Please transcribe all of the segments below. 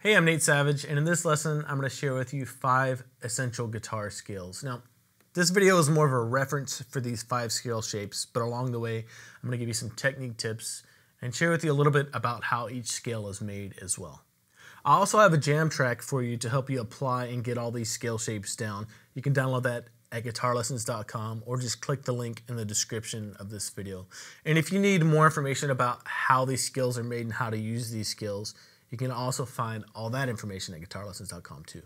Hey, I'm Nate Savage, and in this lesson, I'm going to share with you 5 essential guitar scales. Now, this video is more of a reference for these 5 scale shapes, but along the way, I'm going to give you some technique tips and share with you a little bit about how each scale is made as well. I also have a jam track for you to help you apply and get all these scale shapes down. You can download that at guitarlessons.com or just click the link in the description of this video. And if you need more information about how these scales are made and how to use these scales, you can also find all that information at guitarlessons.com too.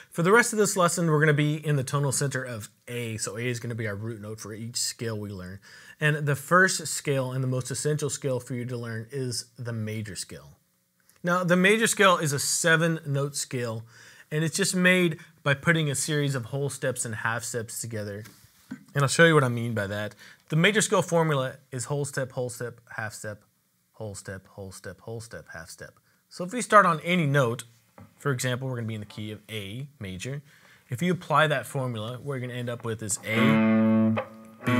For the rest of this lesson, we're going to be in the tonal center of A. So A is going to be our root note for each scale we learn. And the first scale and the most essential scale for you to learn is the major scale. Now, the major scale is a 7-note scale, and it's just made by putting a series of whole steps and half steps together. And I'll show you what I mean by that. The major scale formula is whole step, half step, whole step, whole step, whole step, half step. So if we start on any note, for example, we're going to be in the key of A major. If you apply that formula, what you're going to end up with is A, B,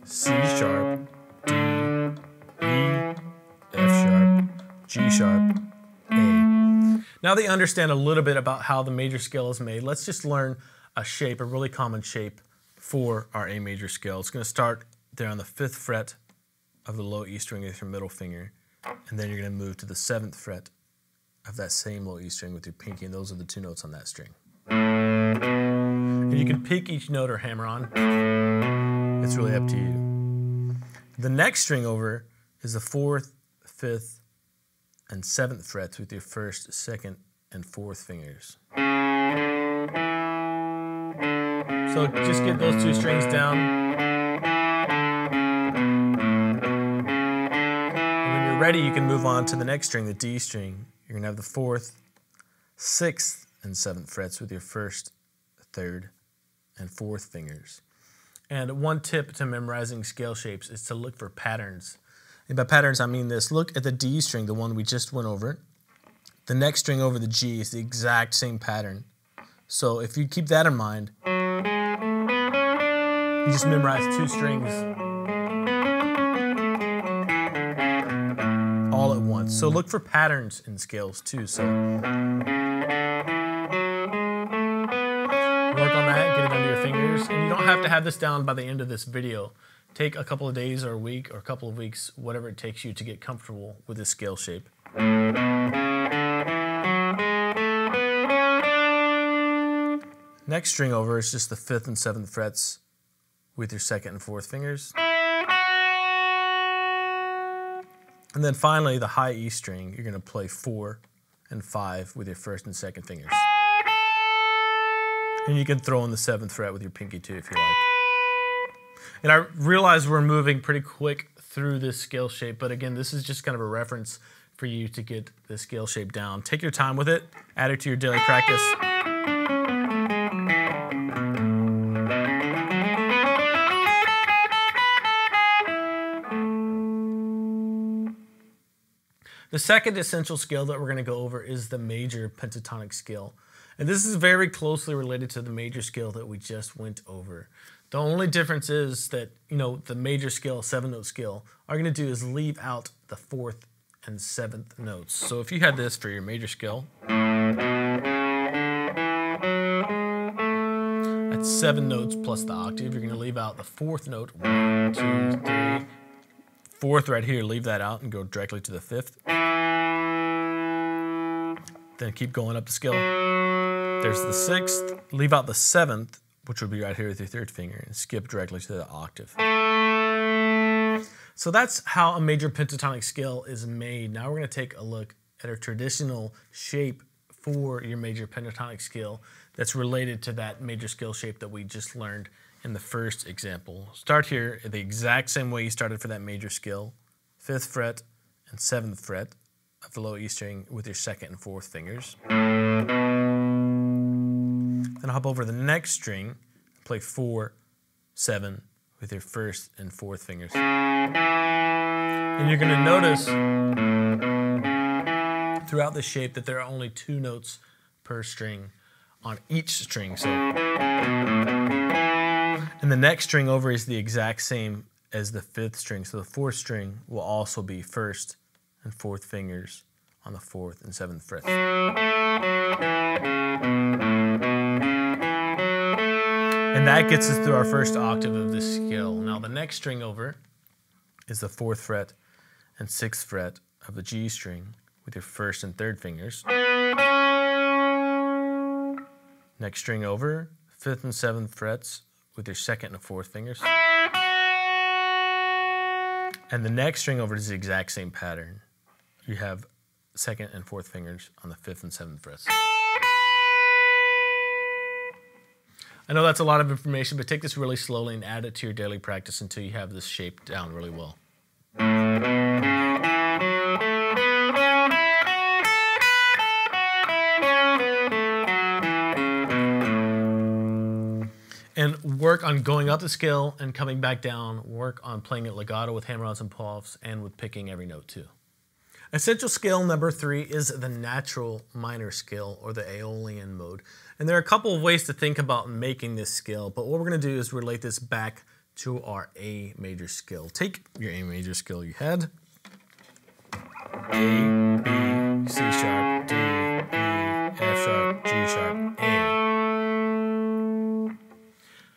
C sharp, D, E, F sharp, G sharp, A. Now that you understand a little bit about how the major scale is made, let's just learn a shape, a really common shape for our A major scale. It's going to start there on the 5th fret of the low E string with your middle finger. And then you're going to move to the 7th fret of that same low E string with your pinky, and those are the 2 notes on that string. And you can pick each note or hammer on. It's really up to you. The next string over is the 4th, 5th, and 7th frets with your 1st, 2nd, and 4th fingers. So just get those 2 strings down. Ready, you can move on to the next string, the D string. You're going to have the 4th, 6th, and 7th frets with your 1st, 3rd, and 4th fingers. And one tip to memorizing scale shapes is to look for patterns. And by patterns, I mean this. Look at the D string, the one we just went over. The next string over the G is the exact same pattern. So if you keep that in mind, you just memorize 2 strings all at once. So look for patterns in scales too. So work on that, get it under your fingers. And you don't have to have this down by the end of this video. Take a couple of days or a week or a couple of weeks, whatever it takes you to get comfortable with this scale shape. Next string over is just the 5th and 7th frets with your 2nd and 4th fingers. And then finally, the high E string, you're going to play 4 and 5 with your 1st and 2nd fingers. And you can throw in the 7th fret with your pinky too if you like. And I realize we're moving pretty quick through this scale shape, but again, this is just kind of a reference for you to get the scale shape down. Take your time with it, add it to your daily practice. The second essential scale that we're going to go over is the major pentatonic scale. And this is very closely related to the major scale that we just went over. The only difference is that, the major scale, 7-note scale, all you're going to do is leave out the 4th and 7th notes. So if you had this for your major scale, that's 7 notes plus the octave. You're going to leave out the 4th note, 1, 2, 3, 4th right here, leave that out and go directly to the 5th. Then keep going up the scale. There's the 6th, leave out the 7th, which would be right here with your 3rd finger, and skip directly to the octave. So that's how a major pentatonic scale is made. Now we're going to take a look at a traditional shape for your major pentatonic scale that's related to that major scale shape that we just learned in the first example. Start here the exact same way you started for that major scale, 5th fret and 7th fret of the low E string with your 2nd and 4th fingers. Then hop over the next string, play 4, 7 with your 1st and 4th fingers. And you're going to notice throughout the shape that there are only 2 notes per string on each string. So, and the next string over is the exact same as the 5th string. So the 4th string will also be 1st and 4th fingers on the 4th and 7th frets. And that gets us through our first octave of this scale. Now the next string over is the 4th fret and 6th fret of the G string with your 1st and 3rd fingers. Next string over, 5th and 7th frets with your 2nd and 4th fingers. And the next string over is the exact same pattern. You have 2nd and 4th fingers on the 5th and 7th frets. I know that's a lot of information, but take this really slowly and add it to your daily practice until you have this shape down really well. And work on going up the scale and coming back down. Work on playing it legato with hammer-ons and pull-offs and with picking every note too. Essential scale number 3 is the natural minor scale, or the Aeolian mode. And there are a couple of ways to think about making this scale, but what we're going to do is relate this back to our A major scale. Take your A major scale you had. A, B, C sharp, D, E, F sharp, G sharp, A.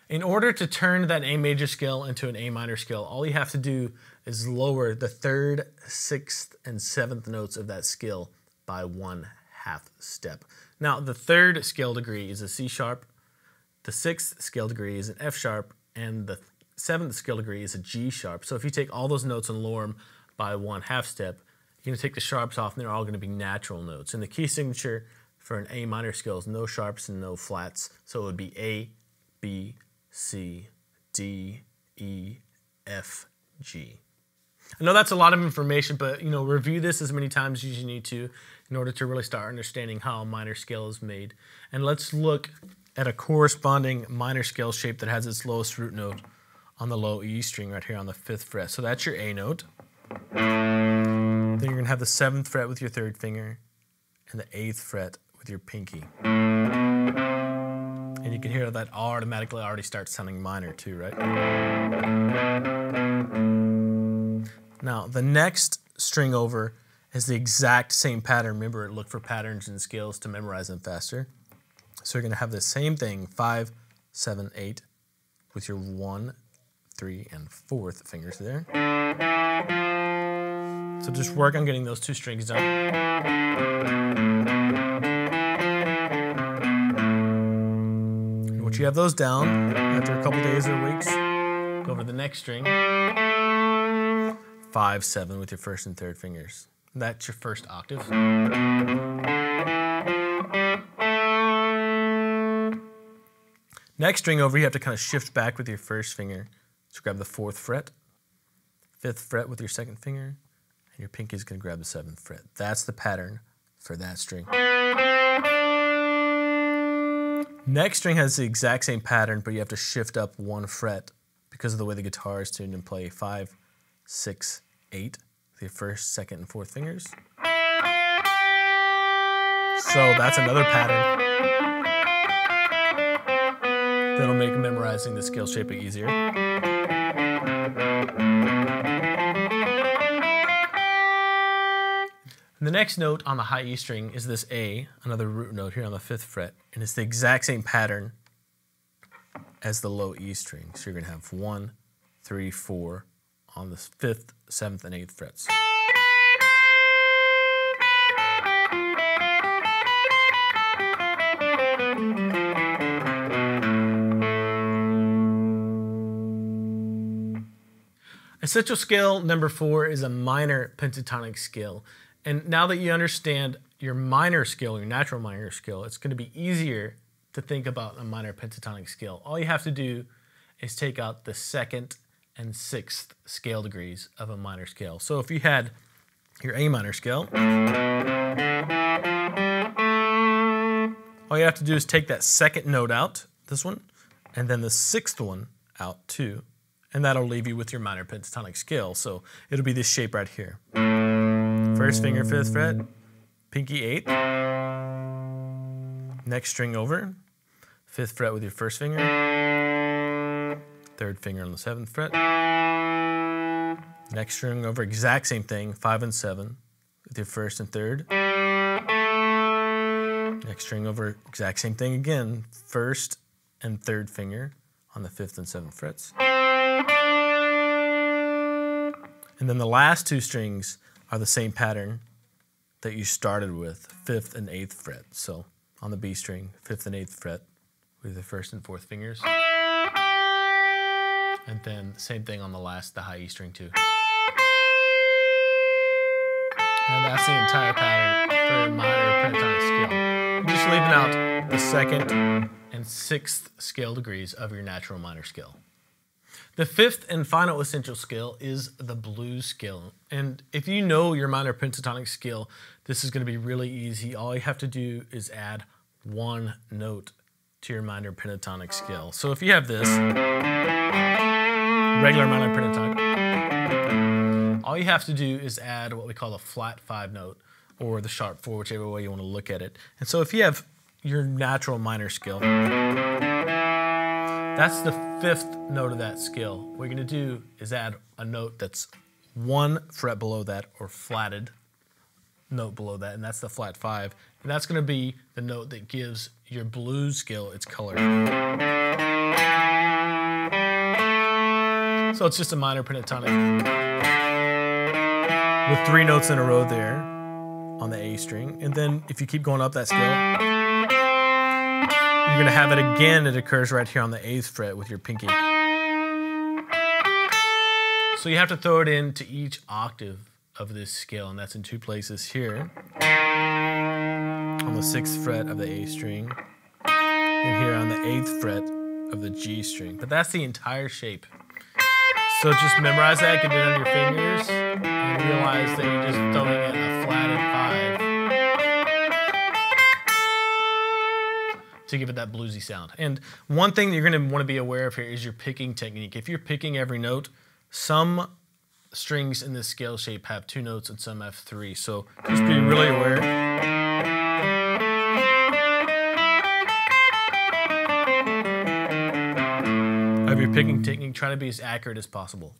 In order to turn that A major scale into an A minor scale, all you have to do is lower the 3rd, 6th, and 7th notes of that scale by 1/2 step. Now, the 3rd scale degree is a C sharp, the 6th scale degree is an F sharp, and the 7th scale degree is a G sharp. So if you take all those notes and lower them by 1/2 step, you're going to take the sharps off and they're all going to be natural notes. And the key signature for an A minor scale is no sharps and no flats. So it would be A, B, C, D, E, F, G. I know that's a lot of information, but review this as many times as you need to in order to really start understanding how a minor scale is made. And let's look at a corresponding minor scale shape that has its lowest root note on the low E string right here on the 5th fret. So that's your A note. Then you're going to have the 7th fret with your 3rd finger and the 8th fret with your pinky. And you can hear that automatically already starts sounding minor too, right? Now, the next string over is the exact same pattern. Remember, look for patterns and scales to memorize them faster. So you're going to have the same thing, 5, 7, 8, with your 1, 3, and 4th fingers there. So just work on getting those 2 strings down. Once you have those down, after a couple days or weeks, go over to the next string. 5, 7 with your 1st and 3rd fingers. That's your first octave. Next string over, you have to kind of shift back with your 1st finger. So grab the 4th fret, 5th fret with your 2nd finger, and your pinky is going to grab the 7th fret. That's the pattern for that string. Next string has the exact same pattern, but you have to shift up 1 fret because of the way the guitar is tuned and play 5, 6, 8 with your 1st, 2nd, and 4th fingers. So that's another pattern that'll make memorizing the scale shape easier. And the next note on the high E string is this A, another root note here on the 5th fret, and it's the exact same pattern as the low E string. So you're going to have 1, 3, 4 on the 5th, 7th, and 8th frets. Essential scale number 4 is a minor pentatonic scale. And now that you understand your minor scale, your natural minor scale, it's going to be easier to think about a minor pentatonic scale. All you have to do is take out the 2nd and 6th scale degrees of a minor scale. So if you had your A minor scale, all you have to do is take that 2nd note out, this one, and then the 6th one out too. And that'll leave you with your minor pentatonic scale. So it'll be this shape right here. 1st finger, 5th fret, pinky 8th. Next string over, 5th fret with your 1st finger, 3rd finger on the 7th fret. Next string over, exact same thing, 5 and 7 with your 1st and 3rd. Next string over, exact same thing again. First and third finger on the 5th and 7th frets. And then the last two strings are the same pattern that you started with, 5th and 8th fret. So on the B string, 5th and 8th fret with the 1st and 4th fingers. And then same thing on the high E string too. And that's the entire pattern for a minor pentatonic scale. You're just leaving out the 2nd and 6th scale degrees of your natural minor scale. The 5th and final essential scale is the blues scale. And if you know your minor pentatonic scale, this is going to be really easy. All you have to do is add one note to your minor pentatonic scale. So if you have this regular minor pentatonic, all you have to do is add what we call a flat 5 note or the sharp 4, whichever way you want to look at it. And so if you have your natural minor scale, that's the 5th note of that scale. What you're going to do is add a note that's 1 fret below that or flatted note below that, and that's the flat 5. And that's going to be the note that gives your blues scale its color. So it's just a minor pentatonic with 3 notes in a row there on the A string. And then if you keep going up that scale, you're going to have it again. It occurs right here on the 8th fret with your pinky. So you have to throw it into each octave of this scale, and that's in 2 places here. On the 6th fret of the A string, and here on the 8th fret of the G string. But that's the entire shape. So just memorize that, get it on your fingers, and realize that you're just throwing in a flatted 5 to give it that bluesy sound. And one thing that you're going to want to be aware of here is your picking technique. If you're picking every note, some strings in this scale shape have 2 notes and some have 3. So just be really aware. Of your picking technique, try to be as accurate as possible.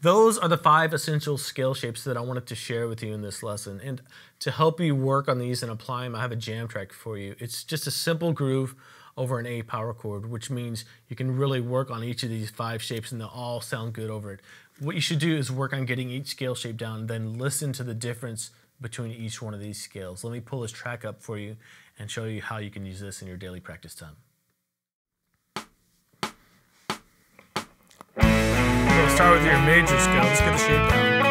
Those are the 5 essential scale shapes that I wanted to share with you in this lesson. And to help you work on these and apply them, I have a jam track for you. It's just a simple groove over an A power chord, which means you can really work on each of these 5 shapes and they'll all sound good over it. What you should do is work on getting each scale shape down and then listen to the difference between each one of these scales. Let me pull this track up for you and show you how you can use this in your daily practice time. So start with your major scale. Just get the shape down.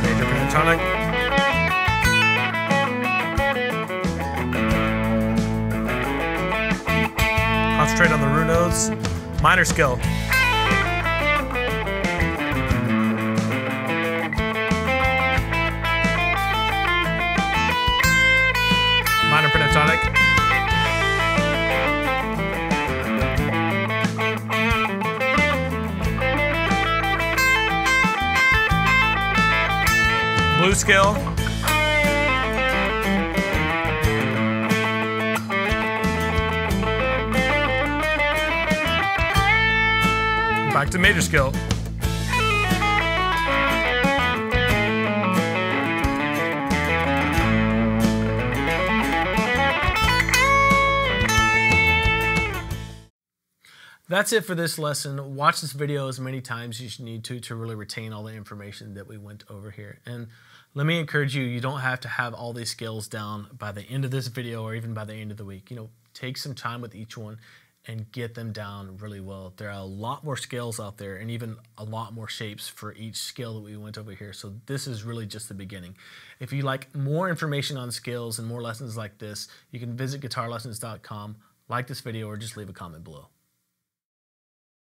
Major pentatonic. Concentrate on the root notes. Minor scale. Minor pentatonic. Blues scale. Back to major scale. That's it for this lesson. Watch this video as many times as you need to really retain all the information that we went over here. And let me encourage you, you don't have to have all these scales down by the end of this video or even by the end of the week. You know, take some time with each one and get them down really well. There are a lot more scales out there and even a lot more shapes for each scale that we went over here. So this is really just the beginning. If you like more information on scales and more lessons like this, you can visit guitarlessons.com, like this video, or just leave a comment below.